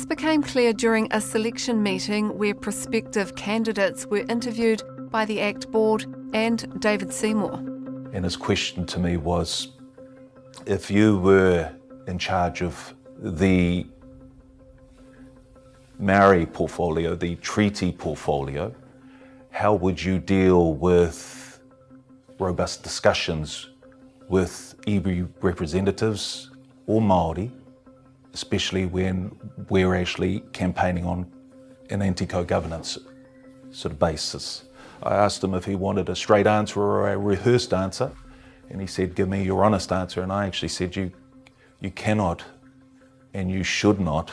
became clear during a selection meeting where prospective candidates were interviewed by the ACT board and David Seymour. And his question to me was, if you were in charge of the Maori portfolio, the treaty portfolio, how would you deal with robust discussions with iwi representatives or Māori, especially when we're actually campaigning on an anti-co-governance sort of basis? I asked him if he wanted a straight answer or a rehearsed answer, and he said, give me your honest answer. And I actually said, you cannot and you should not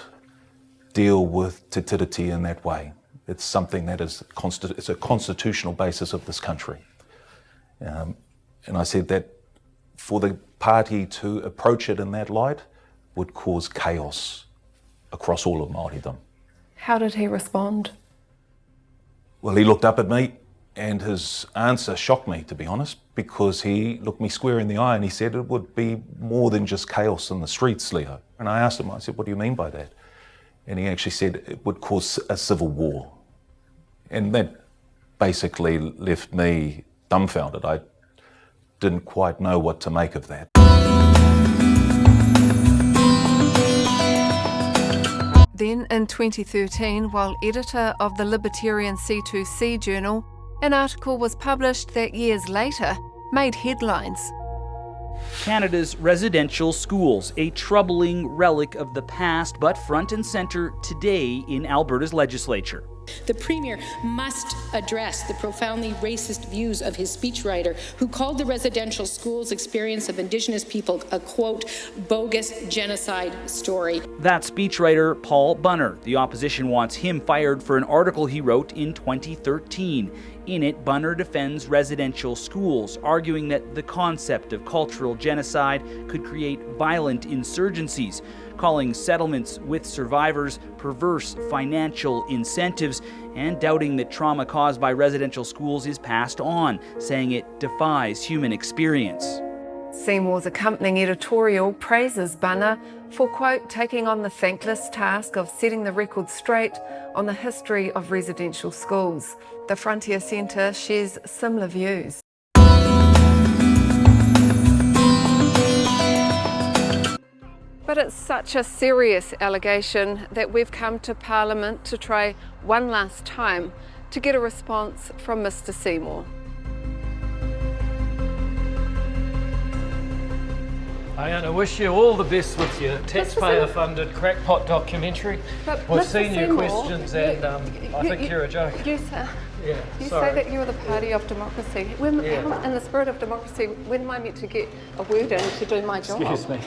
deal with Te Tiriti in that way. It's something that is it's a constitutional basis of this country. And I said that for the party to approach it in that light would cause chaos across all of Māoridom. How did he respond? Well, he looked up at me and his answer shocked me, to be honest, because he looked me square in the eye and he said it would be more than just chaos in the streets, Leo. And I asked him, I said, what do you mean by that? And he actually said it would cause a civil war. And that basically left me dumbfounded. I didn't quite know what to make of that. Then in 2013, while editor of the libertarian C2C journal, an article was published that years later made headlines. Canada's residential schools, a troubling relic of the past, but front and centre today in Alberta's legislature. The Premier must address the profoundly racist views of his speechwriter, who called the residential schools experience of Indigenous people a, quote, bogus genocide story. That speechwriter, Paul Bunner. The opposition wants him fired for an article he wrote in 2013. In it, Bunner defends residential schools, arguing that the concept of cultural genocide could create violent insurgencies, calling settlements with survivors perverse financial incentives, and doubting that trauma caused by residential schools is passed on, saying it defies human experience. Seymour's accompanying editorial praises Bunner for, quote, taking on the thankless task of setting the record straight on the history of residential schools. The Frontier Centre shares similar views. But it's such a serious allegation that we've come to Parliament to try one last time to get a response from Mr. Seymour. I wish you all the best with your taxpayer-funded crackpot documentary. We've seen your questions and I think you're a joke. You say that you're the party of democracy. In the spirit of democracy, when am I meant to get a word in to do my job? Excuse me.